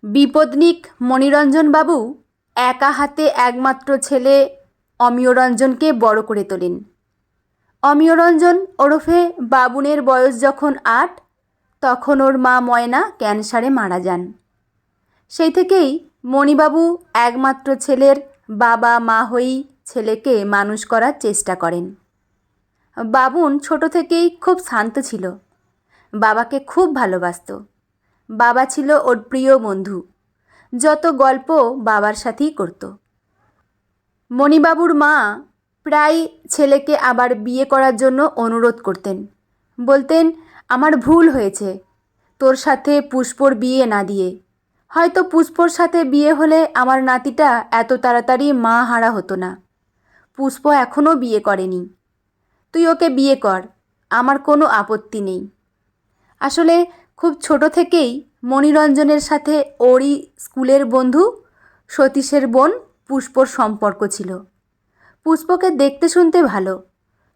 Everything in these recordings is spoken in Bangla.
বিপদনিক মণিরঞ্জন বাবু একা হাতে একমাত্র ছেলে অমিয়রঞ্জনকে বড় করে তোলেন। অমিয়রঞ্জন ওরফে বাবুনের বয়স যখন ৮, তখন ওর মা ময়না ক্যান্সারে মারা যান। সেই থেকেই মণিবাবু একমাত্র ছেলের বাবা মা হয়েই ছেলেকে মানুষ করার চেষ্টা করেন। বাবুন ছোট থেকেই খুব শান্ত ছিল, বাবাকে খুব ভালোবাসত। বাবা ছিল ওর প্রিয় বন্ধু, যত গল্প বাবার সাথেই করত। মণিবাবুর মা প্রায় ছেলেকে আবার বিয়ে করার জন্য অনুরোধ করতেন, বলতেন, আমার ভুল হয়েছে তোর সাথে পুষ্পর বিয়ে না দিয়ে, হয়তো পুষ্পর সাথে বিয়ে হলে আমার নাতিটা এত তাড়াতাড়ি মা হারা হতো না। পুষ্প এখনও বিয়ে করেনি, তুই ওকে বিয়ে কর, আমার কোনো আপত্তি নেই। আসলে খুব ছোট থেকেই মণিরঞ্জনের সাথে ওরই স্কুলের বন্ধু সতীশের বোন পুষ্পর সম্পর্ক ছিল। পুষ্পকে দেখতে শুনতে ভালো,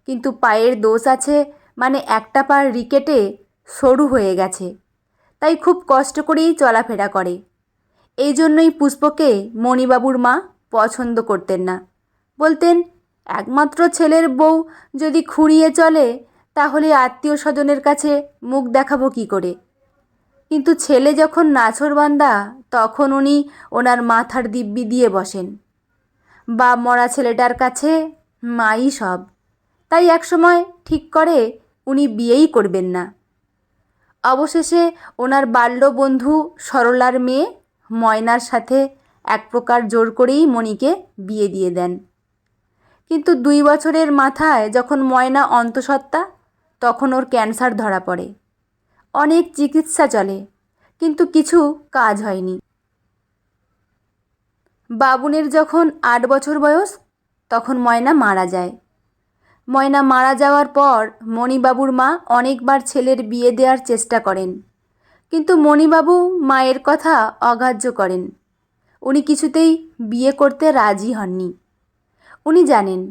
কিন্তু পায়ের দোষ আছে, মানে একটা পা রিকেটে সরু হয়ে গেছে, তাই খুব কষ্ট করেই চলাফেরা করে। এই জন্যই পুষ্পকে মণিবাবুর মা পছন্দ করতেন না। বলতেন, একমাত্র ছেলের বউ যদি খুঁড়িয়ে চলে, তাহলে আত্মীয় স্বজনের কাছে মুখ দেখাবো কী করে। কিন্তু ছেলে যখন নাছোড়বান্দা, তখন উনি ওনার মাথার দিব্যি দিয়ে বসেন। বাপ মরা ছেলেটার কাছে মাই সব, তাই একসময় ঠিক করে উনি বিয়েই করবেন না। অবশেষে ওনার বাল্যবন্ধু সরলার মেয়ে ময়নার সাথে এক প্রকার জোর করেই মণিকে বিয়ে দিয়ে দেন। কিন্তু 2 বছরের মাথায় যখন ময়না অন্তঃসত্ত্বা, তখন ওর ক্যান্সার ধরা পড়ে। অনেক চিকিৎসা চলে, কিন্তু কিছু কাজ হয়নি। বাবুনের যখন 8 বছর বয়স, তখন ময়না মারা যায়। ময়না মারা যাওয়ার পর মণিবাবুর মা অনেকবার ছেলের বিয়ে দেওয়ার চেষ্টা করেন, কিন্তু মণিবাবু মায়ের কথা অগ্রাহ্য করেন। উনি কিছুতেই বিয়ে করতে রাজি হননি। উনি জানেন,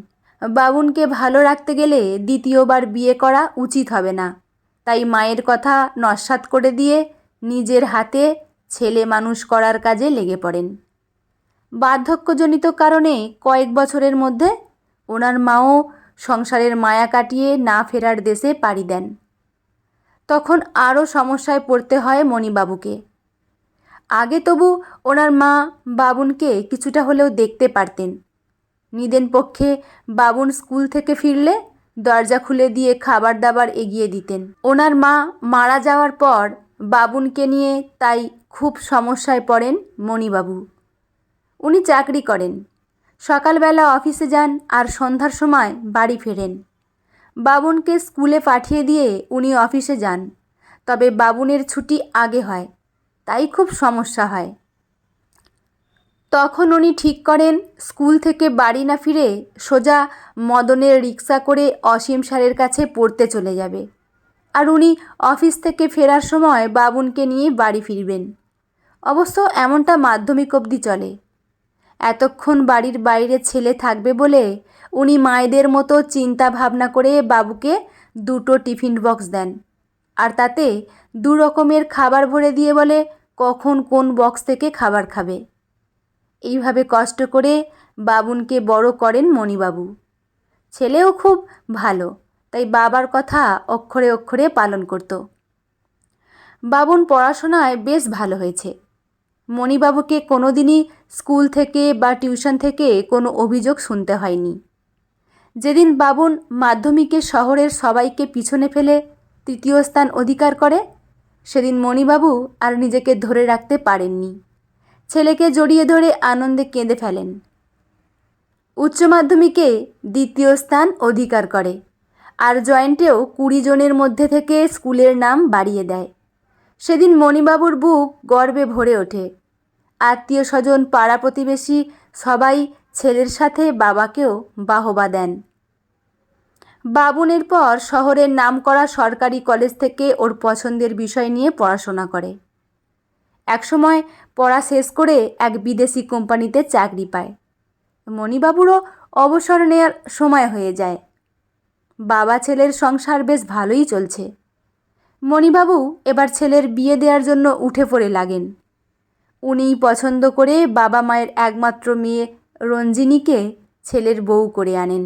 বাবুনকে ভালো রাখতে গেলে দ্বিতীয়বার বিয়ে করা উচিত হবে না, তাই মায়ের কথা নস্যাৎ করে দিয়ে নিজের হাতে ছেলে মানুষ করার কাজে লেগে পড়েন। বার্ধক্যজনিত কারণে কয়েক বছরের মধ্যে ওনার মাও সংসারের মায়া কাটিয়ে না ফেরার দেশে পাড়ি দেন। তখন আরও সমস্যায় পড়তে হয় মণিবাবুকে। আগে তবু ওনার মা বাবুনকে কিছুটা হলেও দেখতে পারতেন। নিদেন পক্ষে বাবুন স্কুল থেকে ফিরলে দরজা খুলে দিয়ে খাবার দাবার এগিয়ে দিতেন। ওনার মা মারা যাওয়ার পর বাবুনকে নিয়ে তাই খুব সমস্যায় পড়েন মণিবাবু। উনি চাকরি করেন, সকালবেলা অফিসে যান আর সন্ধ্যার সময় বাড়ি ফেরেন। বাবুনকে স্কুলে পাঠিয়ে দিয়ে উনি অফিসে যান, তবে বাবুনের ছুটি আগে হয়, তাই খুব সমস্যা হয়। তখন উনি ঠিক করেন স্কুল থেকে বাড়ি না ফিরে সোজা মদনের রিক্সা করে অসীম স্যারের কাছে পড়তে চলে যাবে, আর উনি অফিস থেকে ফেরার সময় বাবুনকে নিয়ে বাড়ি ফিরবেন। অবশ্য এমনটা মাধ্যমিক অবধি চলে। এতক্ষণ বাড়ির বাইরে ছেলে থাকবে বলে উনি মায়েদের মতো চিন্তা ভাবনা করে বাবুকে 2টো টিফিন বক্স দেন, আর তাতে 2 রকমের খাবার ভরে দিয়ে বলে কখন কোন বক্স থেকে খাবার খাবে। এইভাবে কষ্ট করে বাবুনকে বড় করেন মণিবাবু। ছেলেও খুব ভালো, তাই বাবার কথা অক্ষরে অক্ষরে পালন করত। বাবুন পড়াশোনায় বেশ ভালো হয়েছে। মণিবাবুকে কোনো দিনই স্কুল থেকে বা টিউশন থেকে কোনো অভিযোগ শুনতে হয়নি। যেদিন বাবুন মাধ্যমিকে শহরের সবাইকে পিছনে ফেলে 3য় স্থান অধিকার করে, সেদিন মণিবাবু আর নিজেকে ধরে রাখতে পারেননি। ছেলেকে জড়িয়ে ধরে আনন্দে কেঁদে ফেলেন। উচ্চ মাধ্যমিকে 2য় স্থান অধিকার করে, আর জয়েন্টেও 20 জনের মধ্যে থেকে স্কুলের নাম বাড়িয়ে দেয়। সেদিন মণিবাবুর বুক গর্বে ভরে ওঠে। আত্মীয় স্বজন, পাড়া প্রতিবেশী সবাই ছেলের সাথে বাবাকেও বাহবা দেন। বাবুনের পর শহরের নামকরা সরকারি কলেজ থেকে ওর পছন্দের বিষয় নিয়ে পড়াশোনা করে। একসময় পড়া শেষ করে এক বিদেশি কোম্পানিতে চাকরি পায়। মণিবাবুরও অবসর নেওয়ার সময় হয়ে যায়। বাবা ছেলের সংসার বেশ ভালোই চলছে। মণিবাবু এবার ছেলের বিয়ে দেওয়ার জন্য উঠে পড়ে লাগেন। উনিই পছন্দ করে বাবা মায়ের একমাত্র মেয়ে রঞ্জিনীকে ছেলের বউ করে আনেন।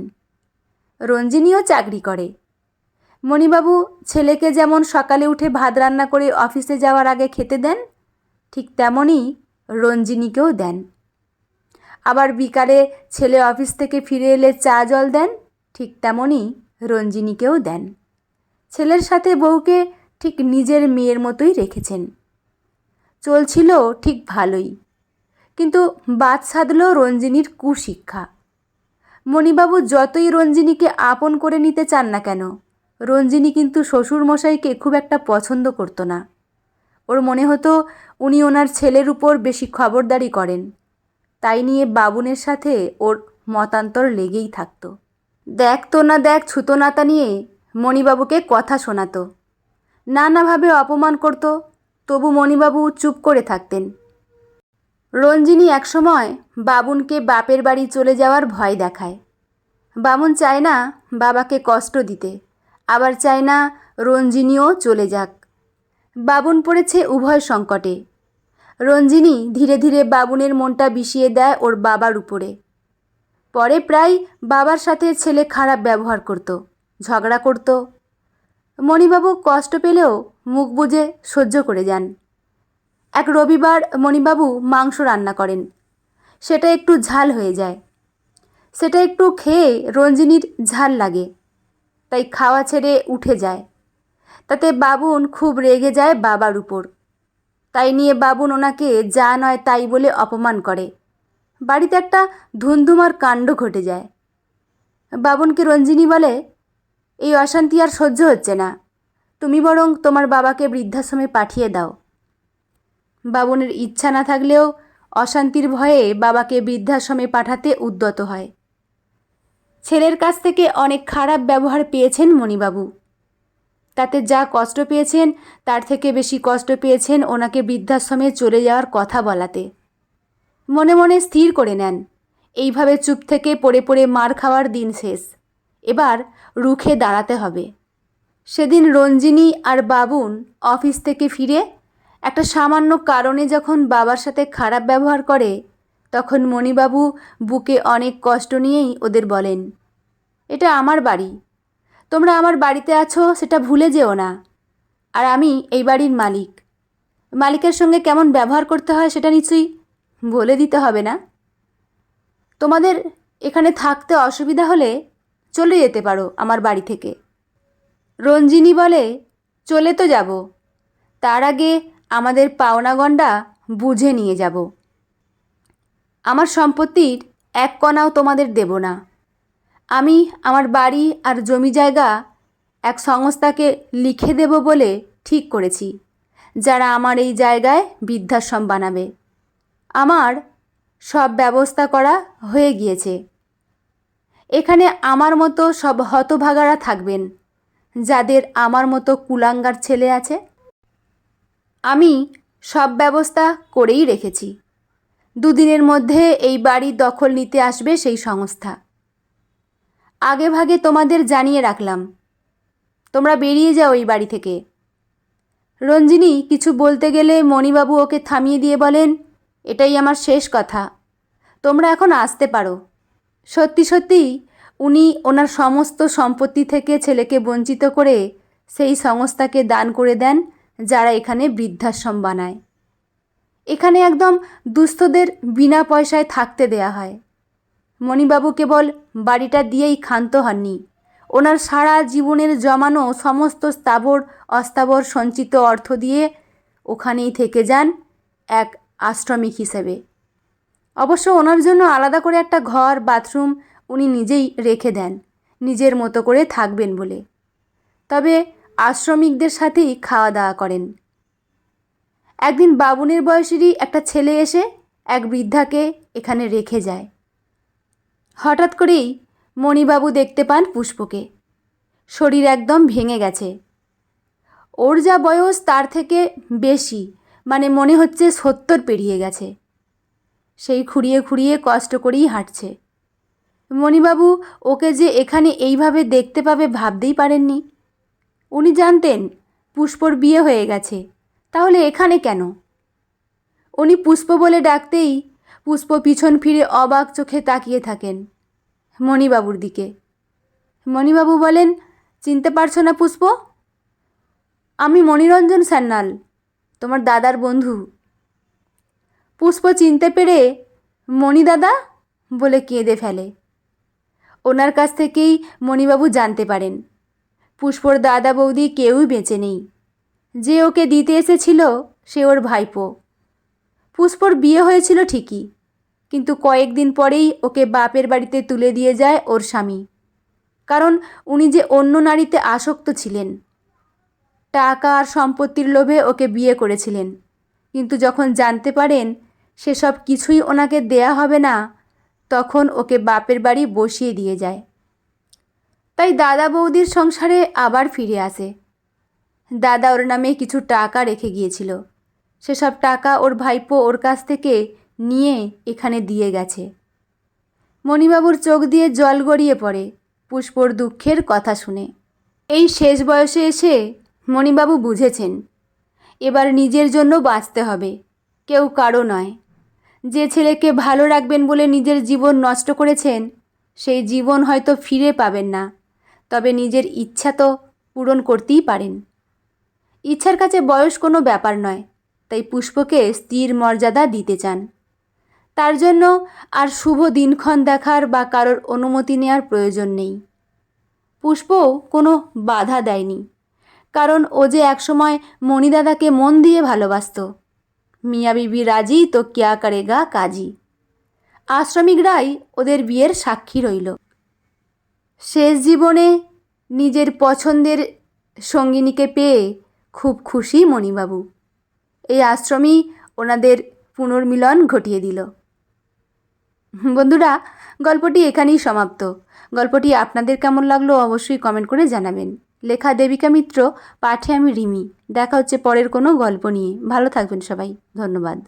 রঞ্জিনীও চাকরি করে। মণিবাবু ছেলেকে যেমন সকালে উঠে ভাত রান্না করে অফিসে যাওয়ার আগে খেতে দেন, ঠিক তেমনই রঞ্জিনীকেও দেন। আবার বিকালে ছেলে অফিস থেকে ফিরে এলে চা জল দেন, ঠিক তেমনই রঞ্জিনীকেও দেন। ছেলের সাথে বউকে ঠিক নিজের মেয়ের মতোই রেখেছেন। চলছিল ঠিক ভালোই, কিন্তু বাদ সাধল রঞ্জিনীর কুশিক্ষা। মণিবাবু যতই রঞ্জিনীকে আপন করে নিতে চান না কেন, রঞ্জিনী কিন্তু শ্বশুরমশাইকে খুব একটা পছন্দ করতো না। ওর মনে হতো উনি ওনার ছেলের উপর বেশি খবরদারি করেন। তাই নিয়ে বাবুনের সাথে ওর মতান্তর লেগেই থাকতো। দেখতো না দেখ ছুতো নাতা নিয়ে মণিবাবুকে কথা শোনাতো, নানাভাবে অপমান করতো, তবু মণিবাবু চুপ করে থাকতেন। রঞ্জিনী একসময় বাবুনকে বাপের বাড়ি চলে যাওয়ার ভয় দেখায়। বামুন চায় না বাবাকে কষ্ট দিতে, আবার চায় না রঞ্জিনীও চলে যাক। বাবুন পড়েছে উভয় সংকটে। রঞ্জিনী ধীরে ধীরে বাবুনের মনটা বিষিয়ে দেয় ওর বাবার উপরে। পরে প্রায় বাবার সাথে ছেলে খারাপ ব্যবহার করত, ঝগড়া করত। মণিবাবু কষ্ট পেলেও মুখ বুজে সহ্য করে যান। এক রবিবার মণিবাবু মাংস রান্না করেন, সেটা একটু ঝাল হয়ে যায়। সেটা একটু খেয়ে রঞ্জিনীর ঝাল লাগে, তাই খাওয়া ছেড়ে উঠে যায়। তাতে বাবুন খুব রেগে যায় বাবার উপর। তাই নিয়ে বাবুন ওনাকে যা নয় তাই বলে অপমান করে। বাড়িতে একটা ধুন্ধুমার কাণ্ড ঘটে যায়। বাবুনকে রঞ্জিনী বলে, এই অশান্তি আর সহ্য হচ্ছে না, তুমি বরং তোমার বাবাকে বৃদ্ধাশ্রমে পাঠিয়ে দাও। বাবুনের ইচ্ছা না থাকলেও অশান্তির ভয়ে বাবাকে বৃদ্ধাশ্রমে পাঠাতে উদ্যত হয়। ছেলের কাছ থেকে অনেক খারাপ ব্যবহার পেয়েছেন মণিবাবু। তাতে যা কষ্ট পেয়েছেন তার থেকে বেশি কষ্ট পেয়েছেন ওনাকে বৃদ্ধাশ্রমে চলে যাওয়ার কথা বলাতে। মনে মনে স্থির করে নেন, এইভাবে চুপ থেকে পড়ে পড়ে মার খাওয়ার দিন শেষ, এবার রুখে দাঁড়াতে হবে। সেদিন রঞ্জিনী আর বাবুন অফিস থেকে ফিরে একটা সামান্য কারণে যখন বাবার সাথে খারাপ ব্যবহার করে, তখন মণিবাবু বুকে অনেক কষ্ট নিয়েই ওদের বলেন, এটা আমার বাড়ি, তোমরা আমার বাড়িতে আছো সেটা ভুলে যেও না। আর আমি এই বাড়ির মালিক, মালিকের সঙ্গে কেমন ব্যবহার করতে হয় সেটা নিশ্চয়ই বলে দিতে হবে না। তোমাদের এখানে থাকতে অসুবিধা হলে চলে যেতে পারো আমার বাড়ি থেকে। রঞ্জিনী বলে, চলে তো যাব, তার আগে আমাদের পাওনা গণ্ডা বুঝে নিয়ে যাব। আমার সম্পত্তির এক কণাও তোমাদের দেব না। আমি আমার বাড়ি আর জমি জায়গা এক সংস্থাকে লিখে দেব বলে ঠিক করেছি, যারা আমার এই জায়গায় বৃদ্ধাশ্রম বানাবে। আমার সব ব্যবস্থা করা হয়ে গিয়েছে। এখানে আমার মতো সব হতভাগারা থাকবেন, যাদের আমার মতো কুলাঙ্গার ছেলে আছে। আমি সব ব্যবস্থা করেই রেখেছি। দুদিনের মধ্যে এই বাড়ি দখল নিতে আসবে সেই সংস্থা। আগে ভাগে তোমাদের জানিয়ে রাখলাম, তোমরা বেরিয়ে যাও এই বাড়ি থেকে। রঞ্জিনী কিছু বলতে গেলে মণিবাবু ওকে থামিয়ে দিয়ে বলেন, এটাই আমার শেষ কথা, তোমরা এখন আসতে পারো। সত্যি সত্যি উনি ওনার সমস্ত সম্পত্তি থেকে ছেলেকে বঞ্চিত করে সেই সংস্থাকে দান করে দেন, যারা এখানে বৃদ্ধাশ্রম বানায়। এখানে একদম দুস্থদের বিনা পয়সায় থাকতে দেয়া হয়। মণিবাবু কেবল বাড়িটা দিয়েই ক্ষান্ত হননি, ওনার সারা জীবনের জমানো সমস্ত স্থাবর অস্থাবর সঞ্চিত অর্থ দিয়ে ওখানেই থেকে যান এক আশ্রমিক হিসেবে। অবশ্য ওনার জন্য আলাদা করে একটা ঘর বাথরুম উনি নিজেই রেখে দেন, নিজের মতো করে থাকবেন বলে। তবে আশ্রমিকদের সাথেই খাওয়া দাওয়া করেন। একদিন বাবুনের বয়সেরই একটা ছেলে এসে এক বৃদ্ধাকে এখানে রেখে যায়। হঠাৎ করেই মণিবাবু দেখতে পান পুষ্পকে। শরীর একদম ভেঙে গেছে। ওর যা বয়স তার থেকে বেশি, মানে মনে হচ্ছে 70 পেরিয়ে গেছে। সেই খুঁড়িয়ে খুঁড়িয়ে কষ্ট করেই হাঁটছে। মণিবাবু ওকে যে এখানে এইভাবে দেখতে পাবে ভাবতেই পারেননি। উনি জানতেন পুষ্পর বিয়ে হয়ে গেছে, তাহলে এখানে কেন? উনি পুষ্প বলে ডাকতেই পুষ্প পিছন ফিরে অবাক চোখে তাকিয়ে থাকেন মণিবাবুর দিকে। মণিবাবু বলেন, চিনতে পারছো না পুষ্প? আমি মণিরঞ্জন সান্যাল, তোমার দাদার বন্ধু। পুষ্প চিনতে পেরে মণি দাদা বলে কেঁদে ফেলে। ওনার কাছ থেকেই মণিবাবু জানতে পারেন পুষ্পর দাদা বৌদি কেউই বেঁচে নেই। যে ওকে দিতে এসেছিল সে ওর ভাইপো। পুষ্পর বিয়ে হয়েছিল ঠিকই, কিন্তু কয়েকদিন পরেই ওকে বাপের বাড়িতে তুলে দিয়ে যায় ওর স্বামী। কারণ উনি যে অন্য নারীতে আসক্ত ছিলেন। টাকা আর সম্পত্তির লোভে ওকে বিয়ে করেছিলেন, কিন্তু যখন জানতে পারেন সেসব কিছুই ওনাকে দেয়া হবে না, তখন ওকে বাপের বাড়ি বসিয়ে দিয়ে যায়। তাই দাদা বৌদির সংসারে আবার ফিরে আসে। দাদা ওর নামে কিছু টাকা রেখে গিয়েছিল, সেসব টাকা ওর ভাইপো ওর কাছ থেকে নিয়ে এখানে দিয়ে গেছে। মণিবাবুর চোখ দিয়ে জল গড়িয়ে পড়ে পুষ্পর দুঃখের কথা শুনে। এই শেষ বয়সে এসে মণিবাবু বুঝেছেন এবার নিজের জন্য বাঁচতে হবে, কেউ কারো নয়। যে ছেলেকে ভালো রাখবেন বলে নিজের জীবন নষ্ট করেছেন, সেই জীবন হয়তো ফিরে পাবেন না, তবে নিজের ইচ্ছা তো পূরণ করতেই পারেন। ইচ্ছার কাছে বয়স কোনো ব্যাপার নয়, তাই পুষ্পকে স্ত্রীর মর্যাদা দিতে চান। তার জন্য আর শুভ দিনক্ষণ দেখার বা কারোর অনুমতি নেওয়ার প্রয়োজন নেই। পুষ্পও কোনো বাধা দেয়নি, কারণ ও যে একসময় মণিদাদাকে মন দিয়ে ভালোবাসত। মিয়া বিবি রাজি তো ক্যা করেগা কাজী। আশ্রমিকরাই ওদের বিয়ের সাক্ষী রইল। শেষ জীবনে নিজের পছন্দের সঙ্গিনীকে পেয়ে খুব খুশি মণিবাবু। এই আশ্রমই ওনাদের পুনর্মিলন ঘটিয়ে দিল। বন্ধুরা, গল্পটি এখানেই সমাপ্ত। গল্পটি আপনাদের কেমন লাগলো অবশ্যই কমেন্ট করে জানাবেন। লেখা দেবিকা মিত্র, পাঠে আমি রিমি। দেখা হচ্ছে পরের কোনো গল্প নিয়ে। ভালো থাকবেন সবাই, ধন্যবাদ।